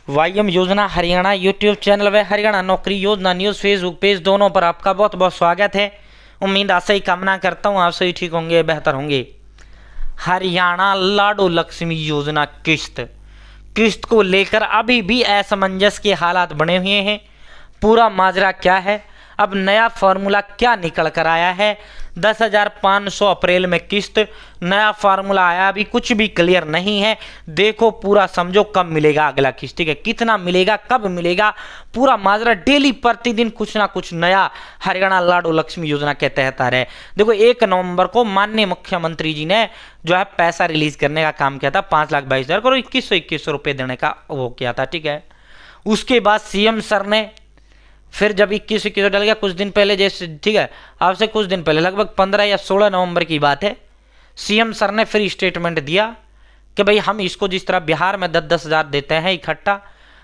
वाईएम योजना Haryana YouTube channel व हरियाणा नौकरी योजना न्यूज़ फेसबुक पेज दोनों पर आपका बहुत बहुत स्वागत है। उम्मीद आशा ही कामना करता हूँ आप सही ठीक होंगे, बेहतर होंगे। हरियाणा लाडो लक्ष्मी योजना किस्त को लेकर अभी भी असमंजस के हालात बने हुए हैं। पूरा माजरा क्या है, अब नया फार्मूला क्या निकल कर आया है। 10,500 अप्रैल में किस्त, नया फार्मूला आया, अभी कुछ भी क्लियर नहीं है। देखो पूरा समझो कब मिलेगा अगला किस्त, ठीक है, कितना मिलेगा, कब मिलेगा, पूरा माजरा डेली प्रतिदिन कुछ ना कुछ नया हरियाणा लाडो लक्ष्मी योजना के तहत आ रहा है। देखो 1 नवंबर को माननीय मुख्यमंत्री जी ने जो है पैसा रिलीज करने का काम किया था, 5,22,000 करोड़ 2100 रुपये देने का वो किया था, ठीक है। उसके बाद सीएम सर ने फिर जब 21 डल गया कुछ दिन पहले, जैसे ठीक है आपसे कुछ दिन पहले लगभग 15 या 16 नवंबर की बात है, सीएम सर ने फिर स्टेटमेंट दिया कि भाई हम इसको जिस तरह बिहार में 10-10 हज़ार देते हैं इकट्ठा,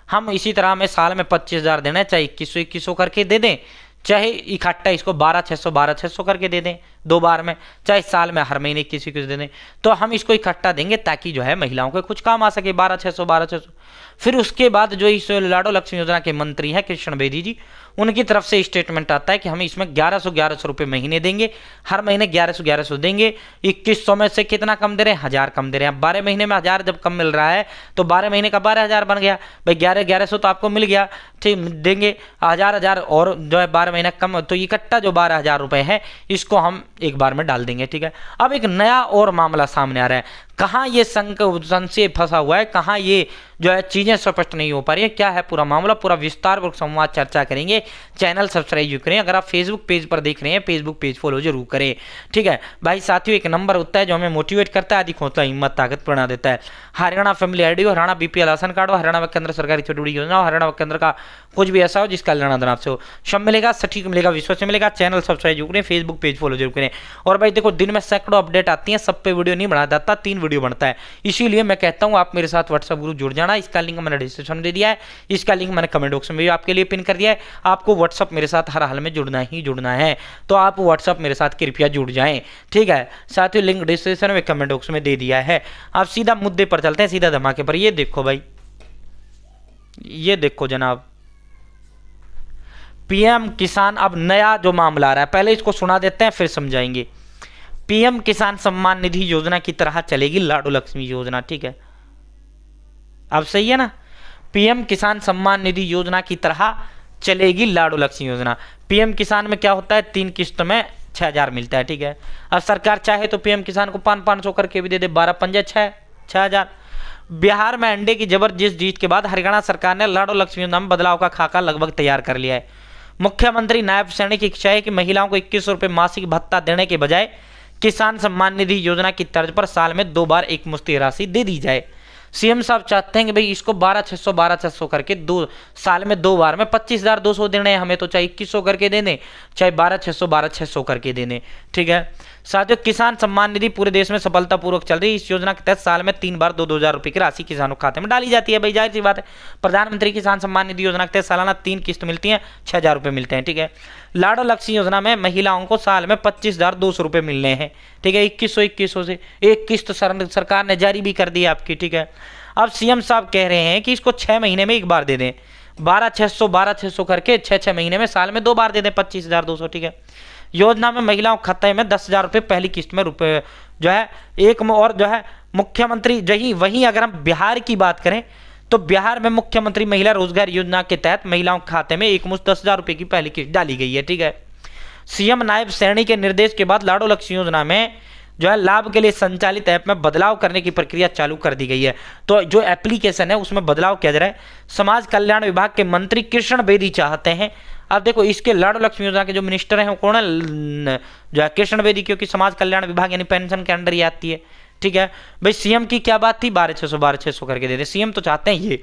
हम इसी तरह में साल में 25,000 देना है, चाहे 2100 करके दे दें, चाहे इकट्ठा इसको 12,600 करके दे दें 2 बार में, चाहे साल में हर महीने किसी को दे दें, तो हम इसको इकट्ठा देंगे ताकि जो है महिलाओं को कुछ काम आ सके। 12,600। फिर उसके बाद जो इस लाडो लक्ष्मी योजना के मंत्री हैं कृष्ण बेदी जी, उनकी तरफ से स्टेटमेंट आता है कि हम इसमें 1100 रुपये महीने देंगे, हर महीने 1100 देंगे। 2100 में से कितना कम दे रहे हैं, 1000 कम दे रहे हैं। 12 महीने में 1000 जब कम मिल रहा है तो 12 महीने का 12,000 बन गया भाई, 1100 तो आपको मिल गया, ठीक, देंगे 1000 और जो है 12 महीने कम, तो इकट्ठा जो 12,000 रुपये है इसको हम एक बार में डाल देंगे, ठीक है। अब एक नया और मामला सामने आ रहा है, कहाँ ये संशय फंसा हुआ है, कहाँ ये जो है चीज़ें स्पष्ट नहीं हो पा रही है, क्या है पूरा मामला, पूरा विस्तारपूर्वक संवाद चर्चा करेंगे। चैनल सब्सक्राइब जरूर करें, अगर आप फेसबुक पेज पर देख रहे हैं फेसबुक पेज फॉलो जरूर करें, ठीक है भाई। साथियों एक नंबर होता है जो हमें मोटिवेट करता है, अधिक होता है हिम्मत ताकत प्रेरणा देता है। Haryana family ID, Haryana BPL ration card, Haryana व केंद्र सरकारी छोटी बड़ी योजना, हरियाणा व केंद्र का कुछ भी ऐसा हो जिसका लेना देना आपसे हो, सब मिलेगा, सटीक मिलेगा, विश्वास से मिलेगा। चैनल सब्सक्राइब जरूर करें, फेसबुक पेज फॉलो जरूर करें। और भाई देखो दिन में सैकड़ों अपडेट आती हैं, सब पे वीडियो नहीं बना जाता, 3 वीडियो बनता है, इसीलिए मैं कहता हूं आप मेरे साथ व्हाट्सएप ग्रुप जुड़ जाना। इसका लिंक मैंने डिस्क्रिप्शन में दे दिया है, इसका लिंक मैंने कमेंट बॉक्स में भी आपके लिए पिन कर दिया है। आपको व्हाट्सएप मेरे साथ हर हाल में जुड़ना ही जुड़ना है, तो आप व्हाट्सएप मेरे साथ कृपया जुड़ जाएं, ठीक है। साथ ही लिंक डिस्क्रिप्शन में कमेंट बॉक्स में दे दिया है। आप सीधा मुद्दे पर चलते हैं, सीधा धमाके पर। ये देखो भाई, ये देखो जनाब, पीएम किसान, अब नया जो मामला आ रहा है पहले इसको सुना देते हैं फिर समझाएंगे। पीएम किसान सम्मान निधि योजना की तरह चलेगी लाडो लक्ष्मी योजना, ठीक है, अब सही है ना। पीएम किसान सम्मान निधि योजना की तरह चलेगी लाडो लक्ष्मी योजना। पीएम किसान में क्या होता है, 3 किस्त में 6,000 मिलता है, ठीक है। अब सरकार चाहे तो पीएम किसान को 500 करके भी दे दे, 12×5 = 6,000। बिहार में अंडे की जबरदस्त जीत के बाद हरियाणा सरकार ने लाडो लक्ष्मी योजना में बदलाव का खाका लगभग तैयार कर लिया है। मुख्यमंत्री नायब सैनी की इच्छा है कि महिलाओं को 2100 रुपये मासिक भत्ता देने के बजाय किसान सम्मान निधि योजना की तर्ज पर साल में 2 बार एक मुश्त राशि दे दी जाए। सीएम साहब चाहते हैं कि भाई इसको 12,600 करके 2 साल में 2 बार में 25,200 देने हैं हमें, तो चाहे 2100 करके दे दें, चाहे 12,600 करके दे दें, ठीक है। साथियों किसान सम्मान निधि पूरे देश में सफलतापूर्वक चल रही है। इस योजना के तहत साल में 3 बार 2-2 हज़ार रुपये की राशि किसानों के खाते में डाली जाती है। भाई जाहिर सी बात है, प्रधानमंत्री किसान सम्मान निधि योजना के तहत सालाना 3 किस्त मिलती हैं, 6,000 रुपये मिलते हैं, ठीक है। लाडो लक्ष्मी योजना में महिलाओं को साल में 25,200 रुपये मिलने हैं, ठीक है। 2100 से एक किस्त सरकार ने जारी भी कर दी है आपकी, ठीक है। अब सीएम साहब कह रहे हैं कि इसको 6 महीने में एक बार दे दें, 12,600 करके 6 महीने में साल में 2 बार दे दें 25,200, ठीक है। योजना में महिलाओं खाते में 10,000 रुपये पहली किस्त में रुपये जो है एक में, और जो है मुख्यमंत्री वहीं अगर हम बिहार की बात करें तो बिहार में मुख्यमंत्री महिला रोजगार योजना के तहत महिलाओं के खाते में एक मुश्त 10,000 रुपये की पहली किस्त डाली गई है, ठीक है। सीएम नायब सैनी के निर्देश के बाद लाडो लक्ष्मी योजना में जो है लाभ के लिए संचालित ऐप में बदलाव करने की प्रक्रिया चालू कर दी गई है। तो जो एप्लीकेशन है उसमें बदलाव किया जा रहा है। समाज कल्याण विभाग के मंत्री कृष्ण बेदी चाहते हैं, अब देखो इसके लाडो लक्ष्मी योजना के जो मिनिस्टर हैं वो कौन है, जो है कृष्ण बेदी, क्योंकि समाज कल्याण विभाग यानी पेंशन के अंडर ही आती है, ठीक है। भाई सीएम की क्या बात थी, 12,600 करके दे दे, सीएम तो चाहते हैं ये।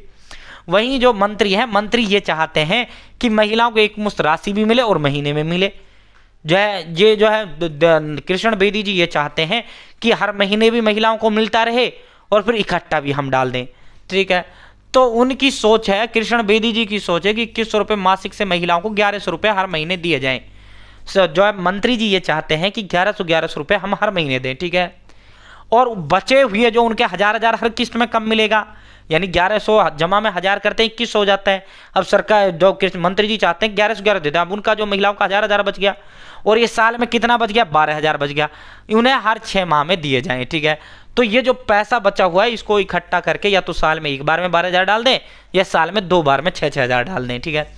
वहीं जो मंत्री हैं, मंत्री ये चाहते हैं कि महिलाओं को एक मुश्त राशि भी मिले और महीने में मिले। ये जो है कृष्ण बेदी जी ये चाहते हैं कि हर महीने भी महिलाओं को मिलता रहे और फिर इकट्ठा भी हम डाल दें, ठीक है। तो उनकी सोच है, कृष्ण बेदी जी की सोच है कि 2100 रुपये मासिक से महिलाओं को 1100 रुपये हर महीने दिए जाएं। जो है मंत्री जी ये चाहते हैं कि 1100 रुपये हम हर महीने दें, ठीक है। और बचे हुए जो उनके 1000 हर किस्त में कम मिलेगा, यानी 1100 जमा में 1000 करते हैं 2100 हो जाता है। अब सरकार जो कृषि मंत्री जी चाहते हैं 1111 देते हैं। अब उनका जो महिलाओं का 1000 बच गया, और ये साल में कितना बच गया, 12000 बच गया। उन्हें हर 6 माह में दिए जाएं, ठीक है। तो ये जो पैसा बचा हुआ है इसको इकट्ठा करके या तो साल में एक बार में 12000 डाल दें, या साल में 2 बार में 6-6000 डाल दें, ठीक है।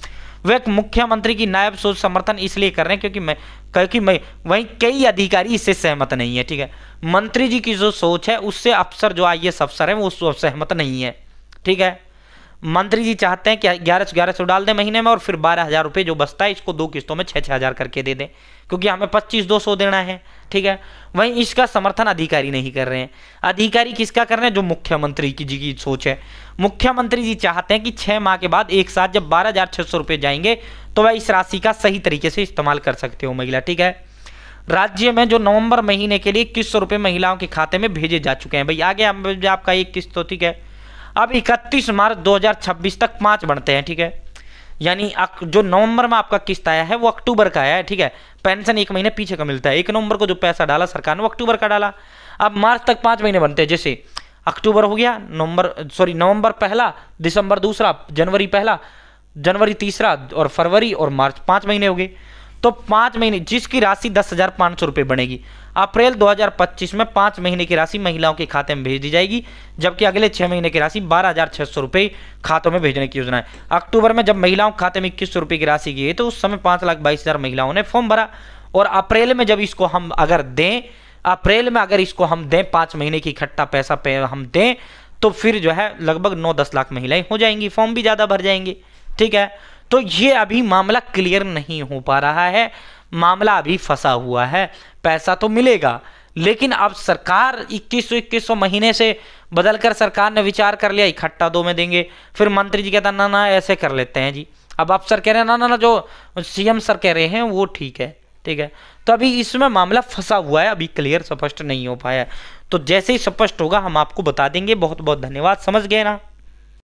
वे मुख्यमंत्री की नायब सोच समर्थन इसलिए कर रहे हैं क्योंकि वहीं कई अधिकारी इससे सहमत नहीं है, ठीक है। मंत्री जी की जो सोच है उससे अफसर जो IAS अफसर है वो सहमत नहीं है, ठीक है। मंत्री जी चाहते हैं कि 1100 डाल दें महीने में, और फिर 12000 रुपये जो बचता है इसको 2 किस्तों में 6-6000 करके दे दें, क्योंकि हमें 25-200 देना है, ठीक है। वहीं इसका समर्थन अधिकारी नहीं कर रहे हैं। अधिकारी किसका कर रहे हैं, जो मुख्यमंत्री जी की सोच है। मुख्यमंत्री जी चाहते हैं कि 6 माह के बाद एक साथ जब 12600 रुपये जाएंगे तो वह इस राशि का सही तरीके से इस्तेमाल कर सकते हो महिला, ठीक है। राज्य में जो नवंबर महीने के लिए 2100 रुपये महिलाओं के खाते में भेजे जा चुके हैं। भाई आगे आपका एक किस्त तो, ठीक है। अब 31 मार्च 2026 तक 5 बनते हैं, ठीक है। यानी जो नवंबर में आपका किस्त आया है वो अक्टूबर का आया है, ठीक है। पेंशन 1 महीने पीछे का मिलता है। 1 नवंबर को जो पैसा डाला सरकार ने वो अक्टूबर का डाला। अब मार्च तक 5 महीने बनते हैं, जैसे अक्टूबर हो गया, नवंबर पहला, दिसंबर दूसरा, जनवरी पहला, जनवरी तीसरा, और फरवरी और मार्च 5 महीने हो गए। तो 5 महीने जिसकी राशि 10,500 रुपये बनेगी। अप्रैल 2025 में 5 महीने की राशि महिलाओं के खाते में भेज दी जाएगी, जबकि अगले 6 महीने की राशि 12,600 रुपये खातों में भेजने की योजना है। अक्टूबर में जब महिलाओं के खाते में 2100 रुपये की राशि गई तो उस समय 5,22,000 महिलाओं ने फॉर्म भरा, और अप्रैल में जब इसको हम अगर दें, अप्रैल में अगर इसको हम दें 5 महीने की इकट्ठा पैसा हम दें, तो फिर जो है लगभग 9-10 लाख महिलाएं हो जाएंगी, फॉर्म भी ज़्यादा भर जाएंगे, ठीक है। तो ये अभी मामला क्लियर नहीं हो पा रहा है, मामला अभी फंसा हुआ है। पैसा तो मिलेगा, लेकिन अब सरकार 2100 महीने से बदलकर सरकार ने विचार कर लिया इकट्ठा 2 में देंगे। फिर मंत्री जी कहता ना ऐसे कर लेते हैं जी। अब अफसर कह रहे हैं ना जो CM सर कह रहे हैं वो ठीक है, ठीक है। तो अभी इसमें मामला फंसा हुआ है, अभी क्लियर स्पष्ट नहीं हो पाया है। तो जैसे ही स्पष्ट होगा हम आपको बता देंगे। बहुत बहुत धन्यवाद, समझ गए ना।